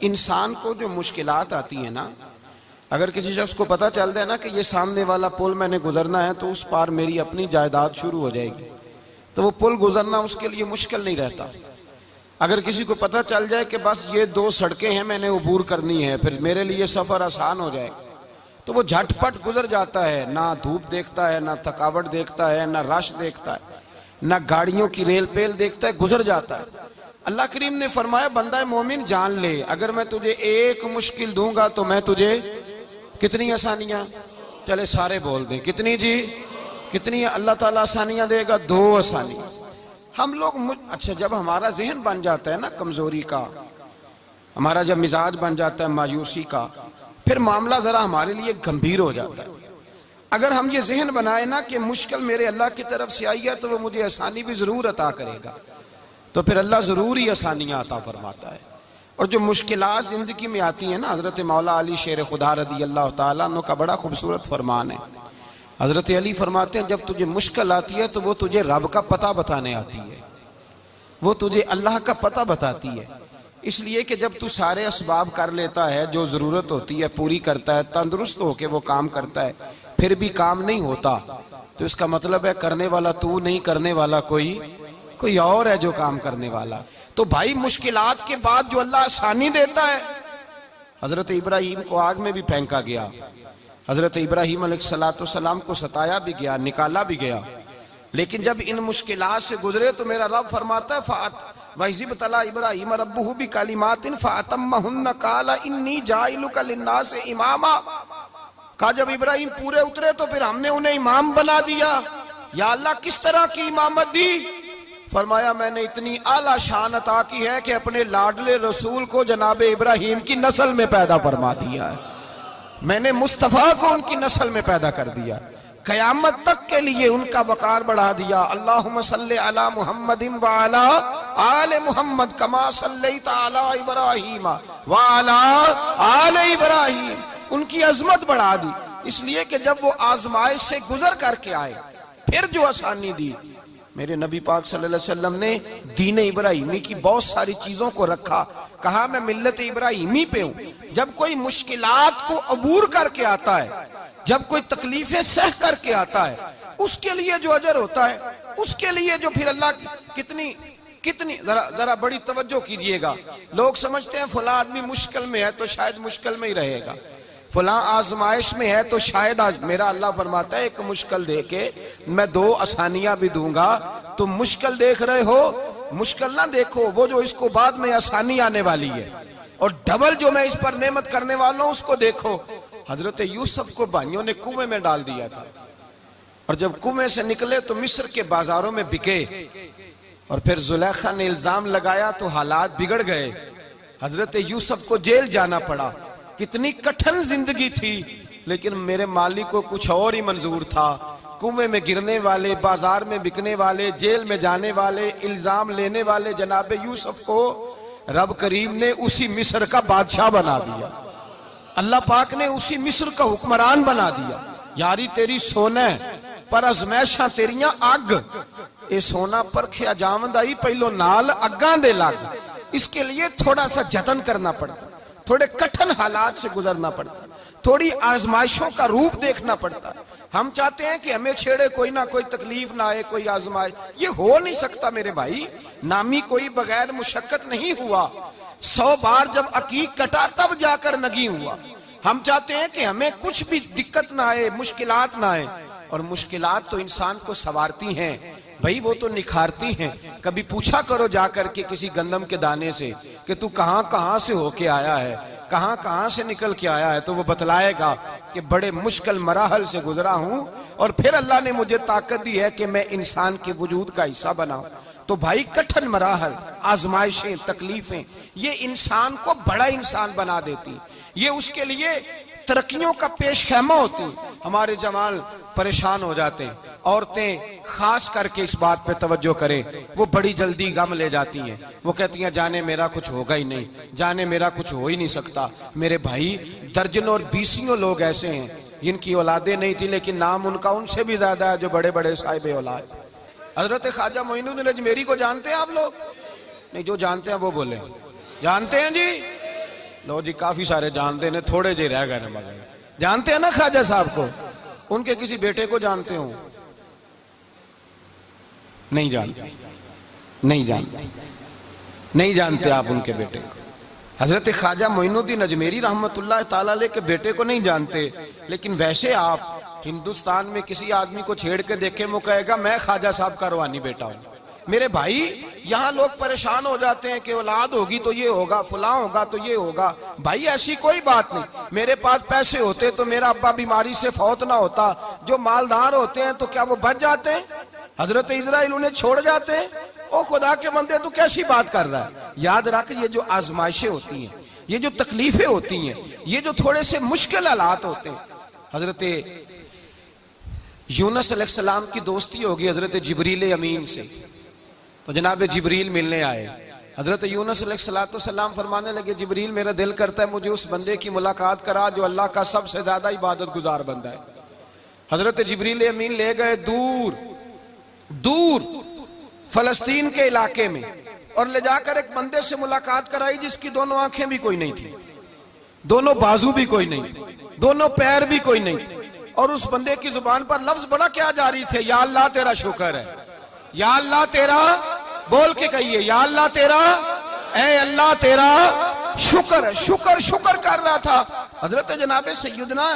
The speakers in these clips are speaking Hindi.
इंसान को जो मुश्किलात आती है ना, अगर किसी शख्स को पता चल जाए ना कि ये सामने वाला पुल मैंने गुजरना है तो उस पार मेरी अपनी जायदाद शुरू हो जाएगी, तो वो पुल गुजरना उसके लिए मुश्किल नहीं रहता। अगर किसी को पता चल जाए कि बस ये 2 सड़कें हैं मैंने अबूर करनी है, फिर मेरे लिए सफ़र आसान हो जाएगा, तो वो झटपट गुजर जाता है। ना धूप देखता है, ना थकावट देखता है, ना रश देखता है, ना गाड़ियों की रेल पेल देखता है, गुजर जाता है। अल्लाह करीम ने फरमाया, बंदा मोमिन जान ले, अगर मैं तुझे एक मुश्किल दूंगा तो मैं तुझे कितनी आसानियां, चले सारे बोल दें, कितनी जी, कितनी अल्लाह ताला आसानियां देगा? 2 आसानियां। हम लोग अच्छा, जब हमारा जहन बन जाता है ना कमजोरी का, हमारा जब मिजाज बन जाता है मायूसी का, फिर मामला जरा हमारे लिए गंभीर हो जाता है। अगर हम ये जहन बनाए ना कि मुश्किल मेरे अल्लाह की तरफ से आई है तो वो मुझे आसानी भी जरूर अता करेगा, तो फिर अल्लाह जरूर ही आसानियां अता फरमाता है। और जो मुश्किलात जिंदगी में आती है ना, हजरत मौला अली शेर खुदा रदी अल्लाह तआला अन्हु का बड़ा खूबसूरत फरमान है। हजरत अली फरमाते हैं, जब तुझे मुश्किल आती है तो वो तुझे रब का पता बताने आती है, वो तुझे अल्लाह का पता बताती है। इसलिए कि जब तू सारे असबाब कर लेता है, जो जरूरत होती है पूरी करता है, तंदुरुस्त होके वो काम करता है, फिर भी काम नहीं होता, तो इसका मतलब है करने वाला तू नहीं, करने वाला कोई और है जो काम करने वाला। तो भाई मुश्किलात के बाद जो अल्लाह आसानी देता है, हजरत इब्राहिम को आग में भी फेंका गया, हजरत इब्राहिम अलैहिस्सलाम को सताया भी गया, निकाला भी गया, लेकिन जब इन मुश्किलात से गुजरे तो मेरा रब फरमाता है, वइज़िब्तला इब्राहिम रब्बुहु बिकलिमातिन फअतम्महुन्ना क़ाला इन्नी जाइलुका लिन्नासि इमामा। कहा जब इब्राहिम पूरे उतरे तो फिर हमने उन्हें इमाम बना दिया। या अल्लाह किस तरह की इमामत दी? फरमाया मैंने इतनी आला शान अता की है कि अपने लाडले रसूल को जनाबे इब्राहिम की नस्ल में पैदा फरमा दिया है, मैंने मुस्तफ़ा को उनकी नस्ल में पैदा कर दिया, क़यामत तक के लिए उनका वकार बढ़ा दिया। अल्लाहुम्मा सल्लि अला मुहम्मदिन व अला आले मुहम्मद कमा सल्लैता अला इब्राहीम व अला आले इब्राहीम, उनकी अजमत बढ़ा दी। इसलिए कि जब वो आजमाइश से गुजर करके आए फिर जो आसानी दी, मेरे नबी पाक सल्लल्लाहु अलैहि वसल्लम ने दीन इब्राहिमी की बहुत सारी चीजों को रखा, कहा मैं मिल्लत इब्राहिमी पे हूं। जब कोई मुश्किलात को अबूर करके आता है, जब कोई तकलीफें सह करके आता है, उसके लिए जो अजर होता है, उसके लिए जो फिर अल्लाह कितनी कितनी जरा बड़ी तवज्जो कीजिएगा। लोग समझते हैं फला आदमी मुश्किल में है तो शायद मुश्किल में ही रहेगा, फला आजमाइश में है तो शायद आज, मेरा अल्लाह फरमाता है एक मुश्किल दे के मैं 2 आसानियां भी दूंगा। तुम मुश्किल देख रहे हो, मुश्किल ना देखो, वो जो इसको बाद में आसानी आने वाली है, और डबल जो मैं इस पर नेमत करने वाला हूं उसको देखो। हजरत यूसुफ को भाइयों ने कुएं में डाल दिया था, और जब कुएं से निकले तो मिस्र के बाजारों में बिके, और फिर जुलेखा ने इल्जाम लगाया तो हालात बिगड़ गए, हजरत यूसुफ को जेल जाना पड़ा। कितनी कठिन जिंदगी थी, लेकिन मेरे मालिक को कुछ और ही मंजूर था। कुएं में गिरने वाले, बाजार में बिकने वाले, जेल में जाने वाले, इल्जाम लेने वाले जनाबे यूसुफ को रब करीम ने उसी मिस्र का बादशाह बना दिया, अल्लाह पाक ने उसी मिस्र का हुक्मरान बना दिया। यारी तेरी सोना पर अजमैशा तेरियां अग, ये सोना परखिया जावंदा ही पहलो नाल अग्गां दे लग। इसके लिए थोड़ा सा जतन करना पड़ता, थोड़े कठिन हालात से गुजरना पड़ता, थोड़ी आजमाइशों का रूप देखना पड़ता। हम चाहते हैं कि हमें छेड़े कोई ना कोई तकलीफ ना आए, कोई आजमाइश, ये हो नहीं सकता मेरे भाई। नामी कोई बगैर मुशक्कत नहीं हुआ, 100 बार जब अकीक कटा तब जाकर नगी हुआ। हम चाहते हैं कि हमें कुछ भी दिक्कत ना आए, मुश्किलात ना आए, और मुश्किलात तो इंसान को संवारती हैं भाई, वो तो निखारती हैं। कभी पूछा करो जाकर के किसी गंदम के दाने से कि तू कहां कहां से होके आया है, कहां कहां से निकल के आया है, तो वो बतलाएगा कि बड़े मुश्किल मराहल से गुजरा हूं, और फिर अल्लाह ने मुझे ताकत दी है कि मैं इंसान के वजूद का हिस्सा बनाऊं। तो भाई कठिन मराहल, आजमाइशें, तकलीफें, ये इंसान को बड़ा इंसान बना देती, ये उसके लिए तरक्कियों का पेश खैमा होती। हमारे जवान परेशान हो जाते हैं, औरतें खास करके इस बात पे तवज्जो करें, वो बड़ी जल्दी गम ले जाती हैं। वो कहती हैं जाने मेरा कुछ होगा ही नहीं, जाने मेरा कुछ हो ही नहीं सकता। मेरे भाई दर्जनों और बीसियों लोग ऐसे हैं जिनकी औलादे नहीं थी, लेकिन नाम उनका उनसे भी ज्यादा है जो बड़े बड़े साहिब औलाद। हजरत ख्वाजा मोइनुद्दीन अजमेरी को जानते हैं आप लोग? नहीं, जो जानते हैं वो बोले। जानते हैं जी? लो जी, काफी सारे जानते हैं, थोड़े जे रह गए मगर जानते हैं ना ख्वाजा साहब को? उनके किसी बेटे को जानते हो? नहीं जानते, नहीं जानते, नहीं जानते आप उनके बेटे को। हजरत ख्वाजा मोइनुद्दीन अजमेरी रहमतुल्लाह ताला अलैह के बेटे को नहीं जानते, लेकिन वैसे आप हिंदुस्तान में किसी आदमी को छेड़ के देखे, वो कहेगा मैं ख्वाजा साहब का रूहानी बेटा हूं। मेरे भाई, यहाँ लोग परेशान हो जाते हैं कि औलाद होगी तो ये होगा, फुला होगा तो ये होगा। भाई ऐसी कोई बात नहीं। मेरे पास पैसे होते तो मेरा अब्बा बीमारी से फौत ना होता। जो मालदार होते हैं तो क्या वो बच जाते हैं? हजरत इजराइल उन्हें छोड़ जाते हैं? ओ खुदा के बंदे, तू कैसी बात कर रहा है? याद रख, ये जो आजमाइशें होती हैं, ये जो तकलीफें होती हैं, ये जो थोड़े से मुश्किल हालात होते हैं। हजरत यूनुस अलैहिस्सलाम की दोस्ती होगी हजरत जिब्रील अमीन से, तो जनाब जिब्रील मिलने आए। हजरत यूनुस अलैहिस्सलाम फरमाने लगे, जिब्रील मेरा दिल करता है मुझे उस बंदे की मुलाकात करा जो अल्लाह का सबसे ज्यादा इबादत गुजार बंदा है। हजरत जिब्रील अमीन ले गए दूर दूर फलस्तीन के इलाके में, और ले जाकर एक बंदे से मुलाकात कराई जिसकी दोनों आंखें भी कोई नहीं थी, दोनों बाजू भी कोई नहीं, दोनों पैर भी कोई नहीं, और उस बंदे की जुबान पर लफ्ज बड़ा क्या जारी थे, या अल्लाह तेरा शुक्र है, या अल्लाह तेरा, बोल के कहिए, या अल्लाह तेरा, ऐ अल्लाह तेरा शुक्र है। शुक्र शुक्र कर रहा था। हजरत जनाबे सैयदना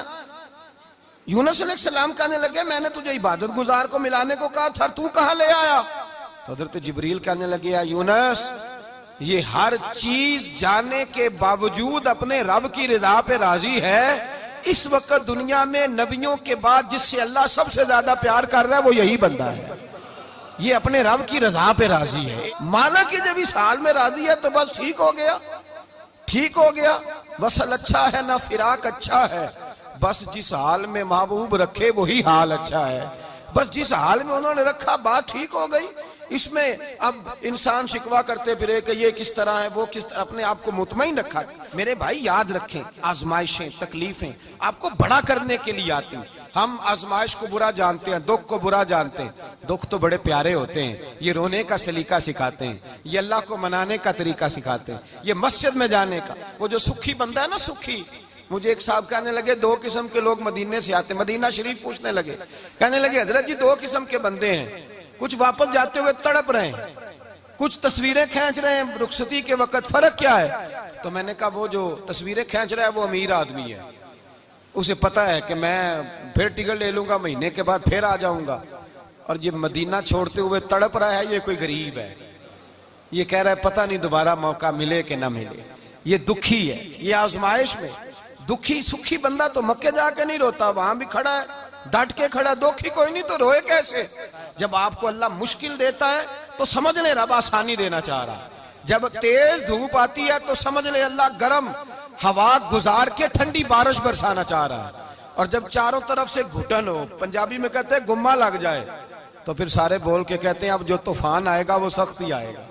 यूनुस अलैहिस्सलाम कहने लगे, मैंने तुझे इबादत गुजार को मिलाने को कहा था, तू कहां ले आया? तो हजरत जिब्रील कहने लगे, या यूनुस, ये हर चीज जाने के बावजूद अपने रब की रिदा पे राजी है। इस वक्त दुनिया में नबियों के बाद जिससे अल्लाह सबसे ज्यादा प्यार कर रहा है वो यही बंदा है। ये अपने रब की रजा पे राजी है। माना कि जब इस हाल में राजी है तो बस ठीक हो गया, ठीक हो गया। वसल अच्छा है ना फिराक अच्छा है, बस जिस हाल में महबूब रखे वही हाल अच्छा है। बस जिस हाल में उन्होंने रखा बात ठीक हो गई। इसमें अब इंसान शिकवा करते फिरे कि ये किस तरह है, वो किस तरह, अपने आप को मुतमईन रखा। मेरे भाई याद रखें, आजमाइशें तकलीफें आपको बड़ा करने के लिए आती हैं। हम आजमाइश को बुरा जानते हैं, दुख को बुरा जानते हैं। दुख तो बड़े प्यारे होते हैं, ये रोने का सलीका सिखाते हैं, ये अल्लाह को मनाने का तरीका सिखाते हैं, ये मस्जिद में जाने का। वो जो सुखी बंदा है ना, सुखी, मुझे एक साहब कहने लगे दो किस्म के लोग मदीने से आते, मदीना शरीफ पूछने लगे, कहने लगे हजरत जी दो किस्म के बंदे हैं, कुछ वापस जाते हुए तड़प रहे हैं, कुछ तस्वीरें खींच रहे हैं रुखसती के वक्त, फर्क क्या है? तो मैंने कहा वो जो तस्वीरें खींच रहा है वो अमीर आदमी है, उसे पता है कि मैं फिर टिकट ले लूंगा, महीने के बाद फिर आ जाऊंगा। और ये मदीना छोड़ते हुए तड़प रहा है, ये कोई गरीब है, ये कह रहा है पता नहीं दोबारा मौका मिले कि ना मिले। ये दुखी है, ये आजमाइश में दुखी। सुखी बंदा तो मक्के जाके नहीं रोता, वहां भी खड़ा है, डट के खड़ा। दुखी कोई नहीं तो रोए कैसे? जब आपको अल्लाह मुश्किल देता है तो समझ ले रब आसानी देना चाह रहा है। जब तेज धूप आती है तो समझ ले अल्लाह गर्म हवा गुजार के ठंडी बारिश बरसाना चाह रहा है। और जब चारों तरफ से घुटन हो, पंजाबी में कहते हैं गुम्मा लग जाए, तो फिर सारे बोल के कहते हैं अब जो तूफान आएगा वो सख्त ही आएगा।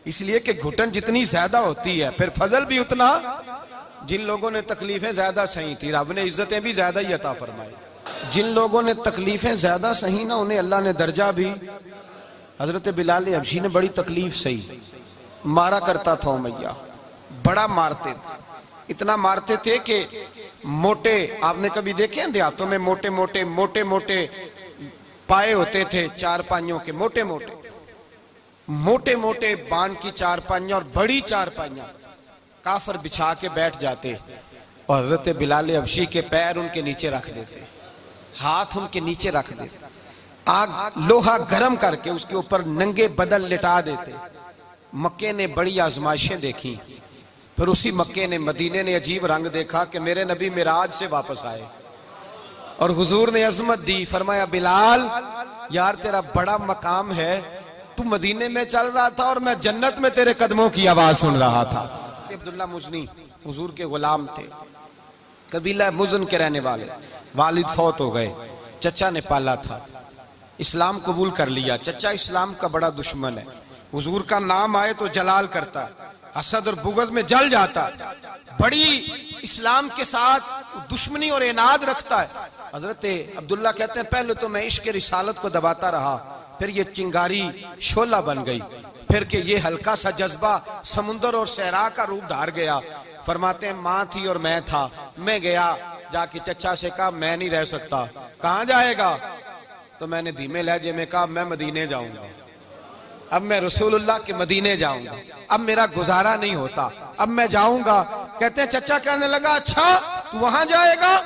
इसलिए कि घुटन जितनी ज्यादा होती है फिर फजल भी उतना। जिन लोगों ने तकलीफें ज्यादा सही थी रब ने इज्जतें भी ज्यादा ही अता फरमाई। जिन लोगों ने तकलीफें ज्यादा सही ना उन्हें अल्लाह ने दर्जा भी। हजरत बिलाल हबशी ने बड़ी तकलीफ सही, मारा करता था उमैया, बड़ा मारते थे, इतना मारते थे कि मोटे, आपने कभी देखे हैं देहातों में मोटे मोटे मोटे मोटे पाए होते थे, चार पाइयों के मोटे मोटे मोटे मोटे बान की चार पाइयां और बड़ी चार पाइयां काफर बिछा के बैठ जाते और हजरत बिलाल हबशी के पैर उनके नीचे रख देते, हाथ उनके नीचे रख देते, आग लोहा गर्म करके उसके ऊपर नंगे बदन लिटा देते। मक्के ने बड़ी आजमाइशें देखी, फिर उसी मक्के ने, मदीने ने अजीब रंग देखा कि मेरे नबी मिराज से वापस आए और हुजूर ने अजमत दी। फरमाया बिलाल यार तेरा बड़ा मकाम है, तू मदीने में चल रहा था और मैं जन्नत में तेरे कदमों की आवाज सुन रहा था। अब्दुल्ला मुजनी हुजूर के गुलाम थे, कबीला मुजन के रहने वाले, वालिद फौत हो गए, चचा ने पाला था, इस्लाम कबूल कर लिया। चचा इस्लाम का बड़ा दुश्मन है, हुजूर का नाम आए तो जलाल करता है, हसद और बुगज में जल जाता है, बड़ी इस्लाम के साथ दुश्मनी और इनाद रखता है। हजरत अब्दुल्ला कहते हैं पहले तो मैं इश्क रिसालत को दबाता रहा, फिर ये चिंगारी शोला बन गई, फिर के ये हल्का सा जज्बा समुंदर और सहरा का रूप धार गया, फरमाते हैं माँ थी और मैं था। मैं गया, जाके चचा से कहा मैं नहीं रह सकता। कहाँ जाएगा? तो मैंने धीमे लहजे में कहा मैं मदीने जाऊंगा, अब मैं रसूलुल्लाह के मदीने जाऊंगा, अब मेरा गुजारा नहीं होता, अब मैं जाऊंगा। कहते हैं चचा कहने लगा अच्छा तू वहां जाएगा,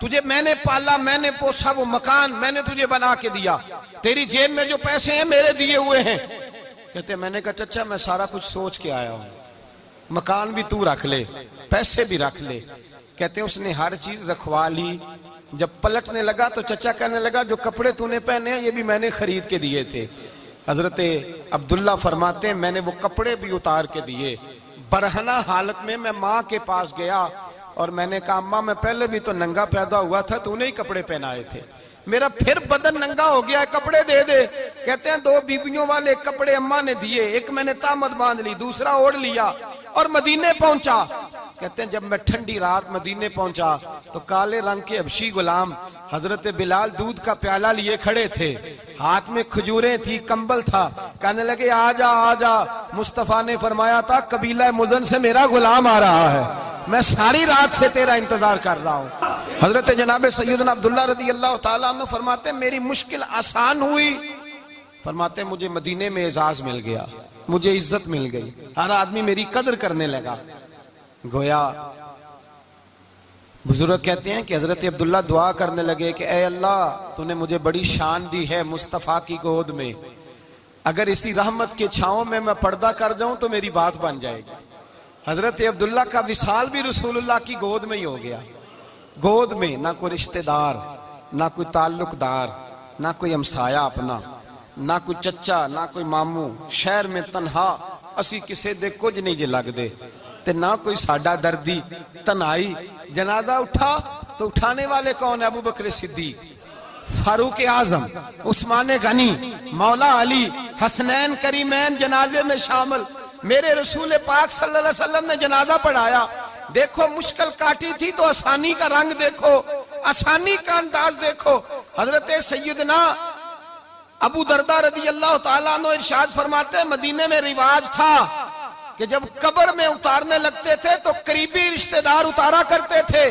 तुझे मैंने पाला, मैंने पोसा, वो मकान मैंने तुझे बना के दिया, तेरी जेब में जो पैसे हैं मेरे दिए हुए हैं। कहते मैंने कहा चचा मैं सारा कुछ सोच के आया हूं, मकान भी तू रख ले, पैसे भी रख ले। कहते उसने हर चीज रखवा ली। जब पलटने लगा तो चचा कहने लगा जो कपड़े तूने पहने हैं ये भी मैंने खरीद के दिए थे। हजरत अब्दुल्ला फरमाते हैं मैंने वो कपड़े भी उतार के दिए। बरहना हालत में मैं माँ के पास गया और मैंने कहा अम्मा मैं पहले भी तो नंगा पैदा हुआ था, तूने ही कपड़े पहनाए थे, मेरा फिर बदन नंगा हो गया है, कपड़े दे दे। कहते हैं 2 बीबियों वाले कपड़े अम्मा ने दिए, एक मैंने तामत बांध ली, दूसरा ओढ़ लिया और मदीने पहुंचा। कहते हैं जब मैं ठंडी रात मदीने पहुंचा तो काले रंग के हबशी गुलाम हजरत बिलाल दूध का प्याला लिए खड़े थे, हाथ में खजूरें थी, कंबल था। कहने लगे आजा आजा। मुस्तफा ने फरमाया था कबीला मुजन से मेरा गुलाम आ रहा है, मैं सारी रात से तेरा इंतजार कर रहा हूँ। हजरत जनाब सैयदना अब्दुल्ला रज़ी अल्लाह ताला अन्हु फरमाते मेरी मुश्किल आसान हुई। फरमाते मुझे मदीने में एजाज मिल गया, मुझे इज्जत मिल गई, हर आदमी मेरी कदर करने लगा। गोया बुजुर्ग कहते हैं कि हजरत अब्दुल्ला दुआ करने लगे कि ए अल्लाह तूने मुझे बड़ी शान दी है मुस्तफ़ा की गोद में, अगर इसी रहमत के छांव में मैं पर्दा कर जाऊं तो मेरी बात बन जाएगी। हजरत अब्दुल्ला का विसाल भी रसूलुल्लाह की गोद में ही हो गया। गोद में ना कोई रिश्तेदार, ना कोई ताल्लुकदार, ना कोई हमसाया अपना, ना कोई चचा, ना कोई मामू, शहर में तन्हा असी किसे दे कुछ नहीं जे लगदे, ते ना कोई साडा दर्दी। तन्हाई जनाजा उठा तो उठाने वाले कौन है? अबू बकर सिद्दीक, फारूक आजम, उस्मान गनी, मौला अली, हसनैन करीमैन जनाजे में शामिल। मेरे रसूल पाक सल्लल्लाहु अलैहि वसल्लम ने जनाजा पढ़ाया। देखो मुश्किल काटी थी तो आसानी का रंग देखो, आसानी का अंदाज देखो। हजरत सैयदना अबू दरदा रज़ी अल्लाह ताला अन्हु इरशाद फरमाते मदीने में रिवाज था कि जब कब्र में उतारने लगते थे तो करीबी रिश्तेदार उतारा करते थे,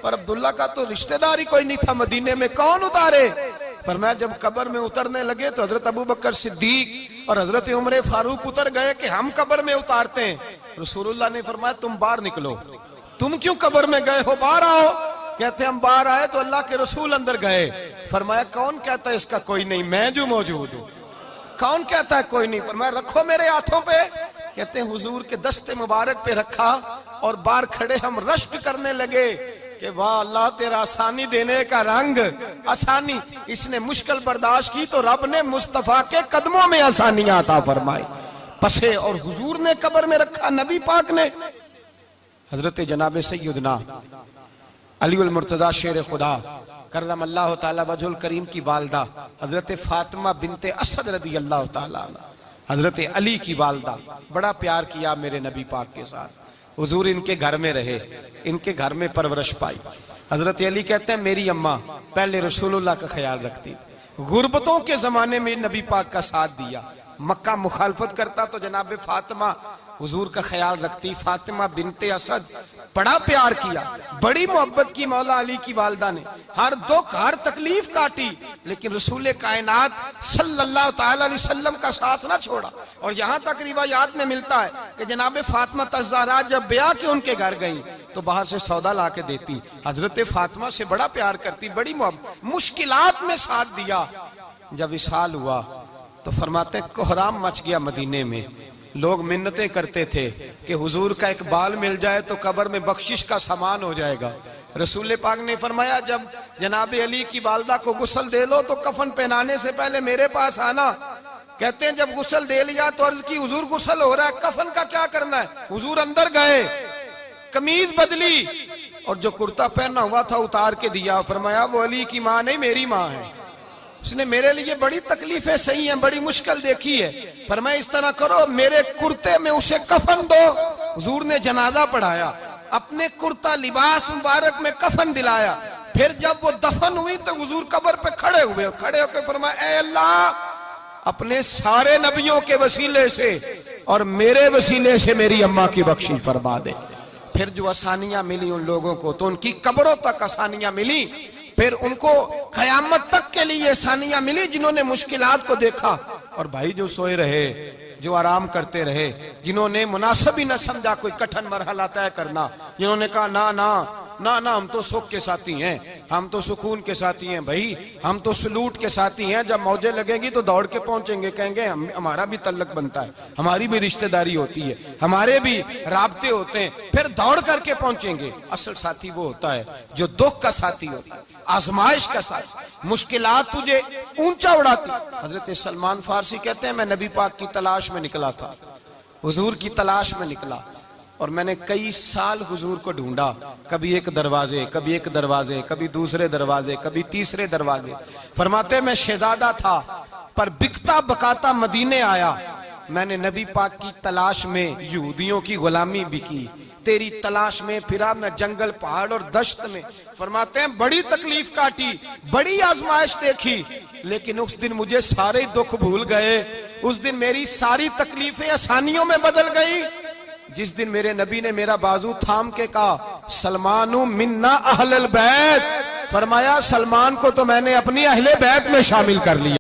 पर अब्दुल्ला का तो रिश्तेदार ही कोई नहीं था मदीने में, कौन उतारे? फरमाया जब कब्र में उतरने लगे तो हजरत अबू बकर सिद्दीक और हजरत उमर फारूक उतर गए कि हम कब्र में उतारते हैं। रसूलुल्लाह ने फरमाया तुम बाहर निकलो, तुम क्यों कब्र में गए हो, बाहर आओ। कहते हम बाहर आए तो अल्लाह के रसूल अंदर गए। फरमाया कौन कहता है इसका कोई नहीं, मैं जो मौजूद हूँ। कौन कहता है कोई नहीं? फरमाया रखो मेरे हाथों पे। कहते हैं हुजूर के दस्ते मुबारक पे रखा और बाहर खड़े हम रश्क करने लगे कि वाह अल्लाह तेरा आसानी देने का रंग, आसानी। इसने मुश्किल बर्दाश्त की तो रब ने मुस्तफा के कदमों में आसानियां अता फरमाई। पसे और हुजूर ने कब्र में रखा नबी पाक ने। हजरत जनाब सैयदना अली उल मुर्तजा शेर खुदा करम अल्लाह ताला वजहुल करीम की वालदा हजरत फातिमा बिनते असद रदी अल्लाह ताला, हजरत अली की वालदा, बड़ा प्यार किया मेरे नबी पाक के साथ। हुजूर इनके घर में रहे, इनके घर में परवरिश पाई। हजरत अली कहते हैं मेरी अम्मा पहले रसूलुल्लाह का ख्याल रखती, गुर्बतों के जमाने में नबी पाक का साथ दिया। मक्का मुखालफत करता तो जनाब फातिमा हुजूर का ख्याल रखती। फातिमा बिनते असद, बड़ा प्यार किया, बड़ी मोहब्बत की मौला अली की वालदा ने, हर दुख हर तकलीफ काटी, लेकिन रसूल कायनात सल्लल्लाहु ताला अलैहि वसल्लम का साथ ना छोड़ा। और यहाँ तक रिवायात में मिलता है कि जनाब फातिमा तज़्ज़ारा जब ब्याह के उनके घर गई तो बाहर से सौदा ला के देती। हजरत फातिमा से बड़ा प्यार करती, बड़ी मोहब्बत, मुश्किलात में साथ दिया। जब विसाल हुआ तो फरमाते कोहराम मच गया मदीने में। लोग मिन्नतें करते थे कि हुजूर का एक बाल मिल जाए तो कब्र में बख्शिश का सामान हो जाएगा। रसूल पाक ने फरमाया जब जनाब अली की वालदा को गुस्ल दे लो तो कफन पहनाने से पहले मेरे पास आना। कहते हैं जब गुस्ल दे लिया तो अर्ज की हुजूर गुस्ल हो रहा है, कफन का क्या करना है? हुजूर अंदर गए, कमीज बदली और जो कुर्ता पहना हुआ था उतार के दिया। फरमाया वो अली की माँ नहीं मेरी माँ है, उसने मेरे लिए बड़ी तकलीफें सही हैं, बड़ी मुश्किल देखी है। फरमाया इस तरह करो मेरे कुर्ते में उसे कफन दो। हुजूर ने जनाजा पढ़ाया, अपने कुर्ता लिबास मुबारक में कफन दिलाया। फिर जब वो दफन हुई तो हुजूर कब्र पे खड़े हुए, खड़े होकर फरमाया ए अल्लाह अपने सारे नबियों के वसीले से और मेरे वसीले से मेरी अम्मा की बख्शिश फरमा दे। फिर जो आसानियां मिली उन लोगों को, तो उनकी कब्रों तक आसानियां मिली, फिर उनको कयामत तक के लिए आसानियां मिली जिन्होंने मुश्किलात को देखा। और भाई जो सोए रहे, जो आराम करते रहे, जिन्होंने मुनासिब ही न समझा कोई कठिन मरहला तय करना, जिन्होंने कहा ना ना ना ना हम तो सुख के साथी हैं, हम तो सुकून के साथी हैं भाई, हम तो सलूट के साथी हैं, जब मौजें लगेंगी तो दौड़ के पहुंचेंगे, कहेंगे हमारा भी तल्लक बनता है, हमारी भी रिश्तेदारी होती है, हमारे भी राब्ते होते हैं, फिर दौड़ करके पहुंचेंगे। असल साथी वो होता है जो दुख का साथी होता है, आजमाइश का साथी, मुश्किलात तुझे ऊंचा उड़ाती। हजरत सलमान फारसी कहते हैं मैं नबी पाक की तलाश में निकला था, हुजूर की तलाश में निकला, और मैंने कई साल हुजूर को ढूंढा, कभी एक दरवाजे, कभी एक दरवाजे, कभी दूसरे दरवाजे, कभी तीसरे दरवाजे। फरमाते मैं शहजादा था पर बिकता बकाता मदीने आया, मैंने नबी पाक की तलाश में यहूदियों की गुलामी भी की, तेरी तलाश में फिरा मैं जंगल पहाड़ और दश्त में। फरमाते हैं बड़ी तकलीफ काटी, बड़ी आजमाइश देखी, लेकिन उस दिन मुझे सारे दुख भूल गए, उस दिन मेरी सारी तकलीफें आसानियों में बदल गई, जिस दिन मेरे नबी ने मेरा बाजू थाम के कहा सलमानु मिन्ना अहलल बैत, फरमाया सलमान को तो मैंने अपनी अहले बैत में शामिल कर लिया।